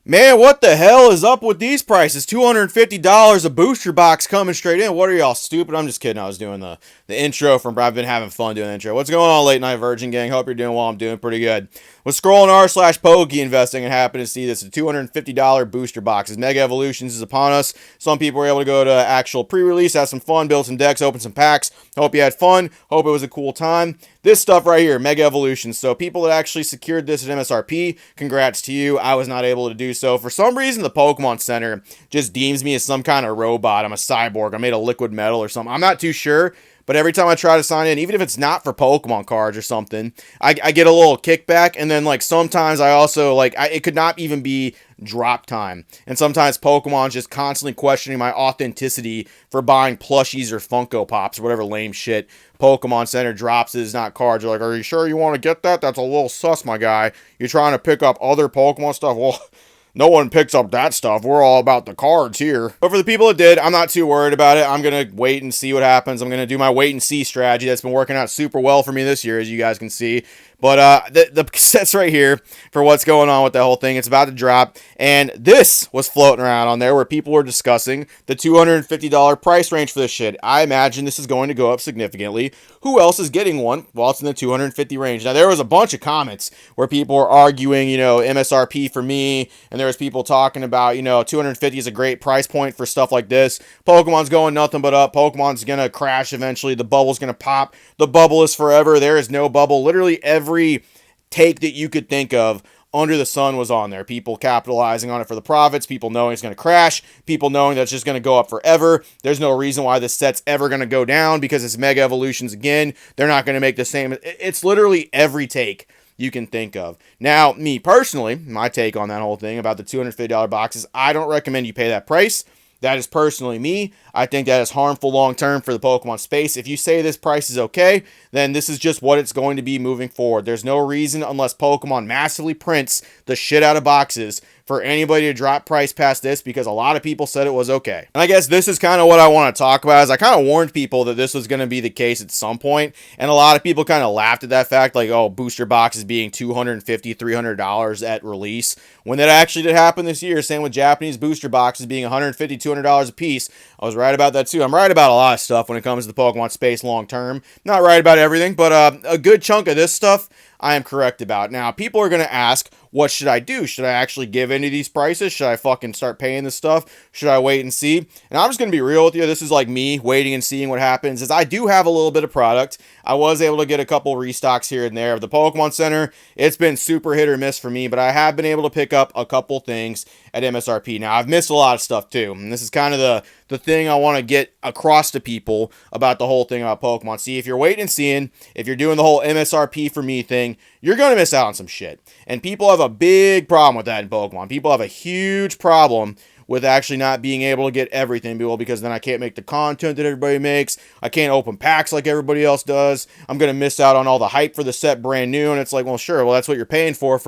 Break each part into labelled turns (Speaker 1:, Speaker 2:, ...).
Speaker 1: Man, what the hell is up with these prices? $250 a booster box coming straight in. What are y'all, stupid? I'm just kidding. I was doing the intro from, I've been having fun doing the intro. What's going on, Late Night Virgin Gang? Hope you're doing well. I'm doing pretty good. Was scrolling r/pokey investing and happened to see this. A $250 booster boxes. Mega Evolutions is upon us. Some people were able to go to actual pre-release, have some fun, build some decks, open some packs. Hope you had fun. Hope it was a cool time. This stuff right here, Mega Evolutions. So people that actually secured this at MSRP, congrats to you. I was not able to do so. For some reason, the Pokemon Center just deems me as some kind of robot. I'm a cyborg. I'm made of liquid metal or something. I'm not too sure. But every time I try to sign in, even if it's not for Pokemon cards or something, I get a little kickback. And then, like, sometimes I also, it could not even be drop time. And sometimes Pokemon's just constantly questioning my authenticity for buying plushies or Funko Pops or whatever lame shit Pokemon Center drops is not cards. You're like, are you sure you want to get that? That's a little sus, my guy. You're trying to pick up other Pokemon stuff? Well, no one picks up that stuff. We're all about the cards here. But for the people that did, I'm not too worried about it. I'm going to wait and see what happens. I'm going to do my wait and see strategy that's been working out super well for me this year, as you guys can see. But the cassettes right here for what's going on with the whole thing, it's about to drop. And this was floating around on there where people were discussing the $250 price range for this shit. I imagine this is going to go up significantly. Who else is getting one? Well, it's in the 250 range. Now, there was a bunch of comments where people were arguing, MSRP for me. And there was people talking about, 250 is a great price point for stuff like this. Pokemon's going nothing but up. Pokemon's going to crash eventually. The bubble's going to pop. The bubble is forever. There is no bubble. Literally every take that you could think of under the sun was on there. People capitalizing on it for the profits, people knowing it's going to crash, people knowing that it's just going to go up forever. There's no reason why this set's ever going to go down because it's Mega Evolutions again. They're not going to make the same. It's literally every take you can think of. Now, me personally, my take on that whole thing about the $250 boxes, I don't recommend you pay that price. That is personally me. I think that is harmful long-term for the Pokemon space. If you say this price is okay, then this is just what it's going to be moving forward. There's no reason, unless Pokemon massively prints the shit out of boxes, for anybody to drop price past this, because a lot of people said it was okay. And I guess this is kind of what I want to talk about, is I kind of warned people that this was going to be the case at some point, and a lot of people kind of laughed at that fact, like, oh, booster boxes being $250, $300 at release, when that actually did happen this year. Same with Japanese booster boxes being $150, $200 a piece. I was right about that too. I'm right about a lot of stuff when it comes to the Pokemon space long term. Not right about everything, but a good chunk of this stuff I am correct about. Now, people are going to ask, what should I do? Should I actually give into these prices? Should I fucking start paying this stuff? Should I wait and see? And I'm just going to be real with you. This is like me waiting and seeing what happens. Is I do have a little bit of product. I was able to get a couple restocks here and there of the Pokemon Center. It's been super hit or miss for me, but I have been able to pick up a couple things at MSRP. Now, I've missed a lot of stuff too. And this is kind of the thing I want to get across to people about the whole thing about Pokemon. See, if you're waiting and seeing, if you're doing the whole MSRP for me thing, you're going to miss out on some shit. And people have a big problem with that in Pokemon. People have a huge problem with actually not being able to get everything, because then I can't make the content that everybody makes. I can't open packs like everybody else does. I'm going to miss out on all the hype for the set brand new. And it's like, well, sure, well, that's what you're paying for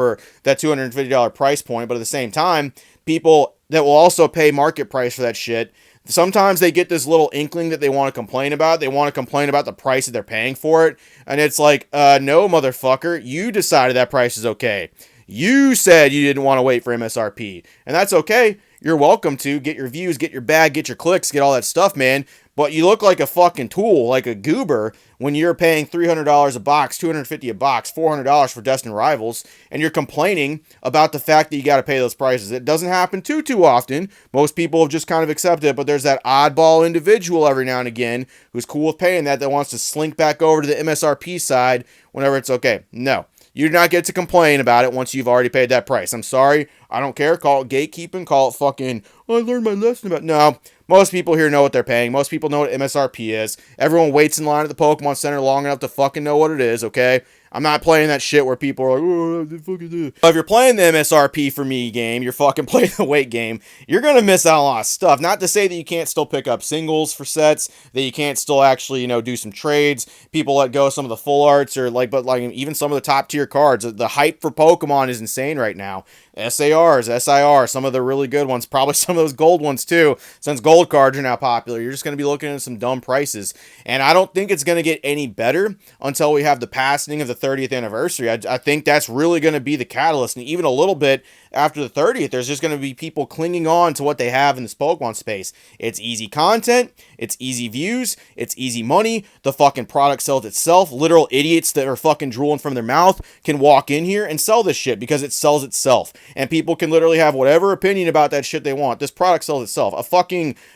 Speaker 1: that $250 price point. But at the same time, people that will also pay market price for that shit, sometimes they get this little inkling that they want to complain about. They want to complain about the price that they're paying for it. And it's like, no, motherfucker, you decided that price is okay. You said you didn't want to wait for MSRP. And that's okay. You're welcome to get your views, get your bag, get your clicks, get all that stuff, man. But you look like a fucking tool, like a goober, when you're paying $300 a box, $250 a box, $400 for Destined Rivals, and you're complaining about the fact that you got to pay those prices. It doesn't happen too often. Most people have just kind of accepted it, but there's that oddball individual every now and again who's cool with paying that wants to slink back over to the MSRP side whenever it's okay. No. You do not get to complain about it once you've already paid that price. I'm sorry. I don't care. Call it gatekeeping. Call it fucking, I learned my lesson about. No. Most people here know what they're paying. Most people know what MSRP is. Everyone waits in line at the Pokemon Center long enough to fucking know what it is, okay? I'm not playing that shit where people are like, oh, the fuck is this? If you're playing the MSRP for me game, you're fucking playing the wait game, you're going to miss out on a lot of stuff. Not to say that you can't still pick up singles for sets, that you can't still actually, do some trades. People let go some of the full arts but even some of the top tier cards. The hype for Pokemon is insane right now. SARs, SIR, some of the really good ones, probably some of those gold ones too. Since gold cards are now popular, you're just going to be looking at some dumb prices. And I don't think it's going to get any better until we have the passing of the 30th anniversary. I think that's really going to be the catalyst. And even a little bit after the 30th, there's just going to be people clinging on to what they have in this Pokemon space. It's easy content, it's easy views, it's easy money, the fucking product sells itself. Literal idiots that are fucking drooling from their mouth can walk in here and sell this shit because it sells itself. And people can literally have whatever opinion about that shit they want. This product sells itself.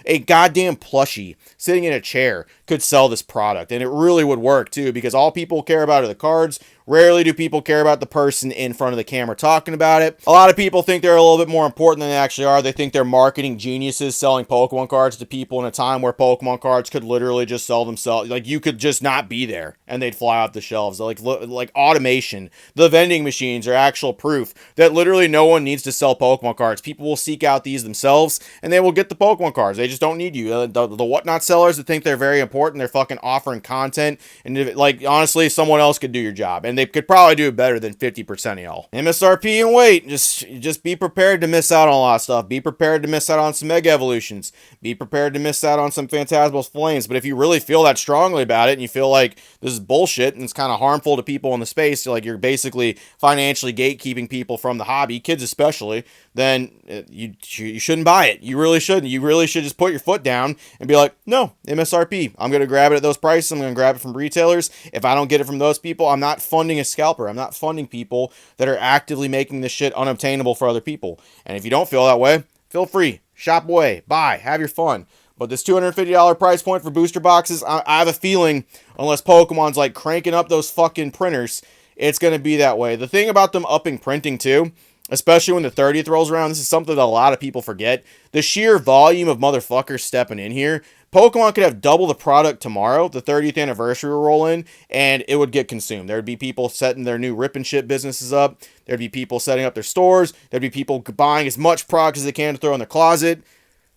Speaker 1: A goddamn plushie sitting in a chair could sell this product, and it really would work too, because all people care about are the cards. Rarely do people care about the person in front of the camera talking about it. A lot of people think they're a little bit more important than they actually are. They think they're marketing geniuses selling Pokemon cards to people in a time where Pokemon cards could literally just sell themselves. Like, you could just not be there and they'd fly off the shelves. Like automation. The vending machines are actual proof that literally no one needs to sell Pokemon cards. People will seek out these themselves and they will get the Pokemon cards. They just don't need you. The whatnot sellers that think they're very important, they're fucking offering content. And like, honestly, someone else could do your job. And they could probably do it better than 50% of y'all. MSRP and wait. Just be prepared to miss out on a lot of stuff. Be prepared to miss out on some Mega Evolutions. Be prepared to miss out on some Phantasmal Flames. But if you really feel that strongly about it and you feel like this is bullshit and it's kind of harmful to people in the space, you're basically financially gatekeeping people from the hobby, kids especially, then you shouldn't buy it. You really shouldn't. You really should just put your foot down and be like, no, MSRP. I'm going to grab it at those prices. I'm going to grab it from retailers. If I don't get it from those people, I'm not funding a scalper. I'm not funding people that are actively making this shit unobtainable for other people. And if you don't feel that way, feel free. Shop away. Buy. Have your fun. But this $250 price point for booster boxes, I have a feeling, unless Pokemon's like cranking up those fucking printers, it's going to be that way. The thing about them upping printing too, especially when the 30th rolls around, this is something that a lot of people forget. The sheer volume of motherfuckers stepping in here. Pokemon could have double the product tomorrow, the 30th anniversary will roll in, and it would get consumed. There would be people setting their new rip and ship businesses up. There'd be people setting up their stores. There'd be people buying as much product as they can to throw in their closet.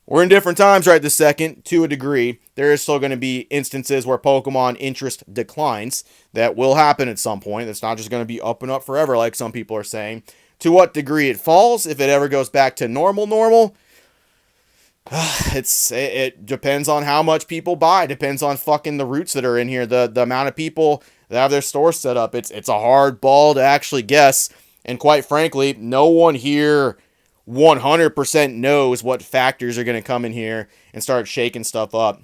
Speaker 1: We're in different times right this second, to a degree. There is still going to be instances where Pokemon interest declines. That will happen at some point. It's not just going to be up and up forever like some people are saying. To what degree it falls, if it ever goes back to normal, it depends on how much people buy. Depends on fucking the roots that are in here, the amount of people that have their store set up. It's a hard ball to actually guess, and quite frankly, no one here 100% knows what factors are going to come in here and start shaking stuff up.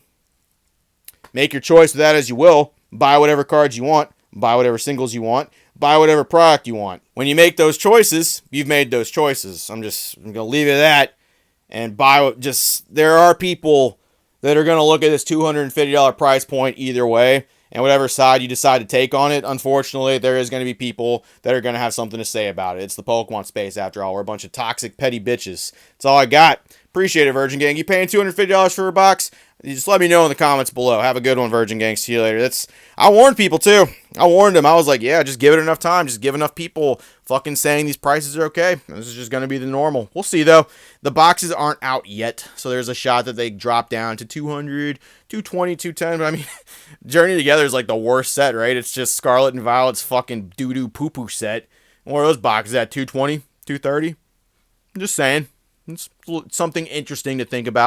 Speaker 1: Make your choice with that as you will. Buy whatever cards you want. Buy whatever singles you want. Buy whatever product you want. When you make those choices, you've made those choices. I'm going to leave it at that. And there are people that are going to look at this $250 price point either way. And whatever side you decide to take on it, unfortunately, there is going to be people that are going to have something to say about it. It's the Pokemon space, after all. We're a bunch of toxic, petty bitches. That's all I got. Appreciate it, Virgin Gang. You paying $250 for a box? You just let me know in the comments below. Have a good one, Virgin Gang. See you later. I warned people, too. I warned them. I was like, yeah, just give it enough time. Just give enough people fucking saying these prices are okay. This is just going to be the normal. We'll see, though. The boxes aren't out yet, so there's a shot that they drop down to 200, 220, 210. But, I mean, Journey Together is like the worst set, right? It's just Scarlet and Violet's fucking doo-doo poo-poo set. What are those boxes at? 220, 230? I'm just saying. It's something interesting to think about.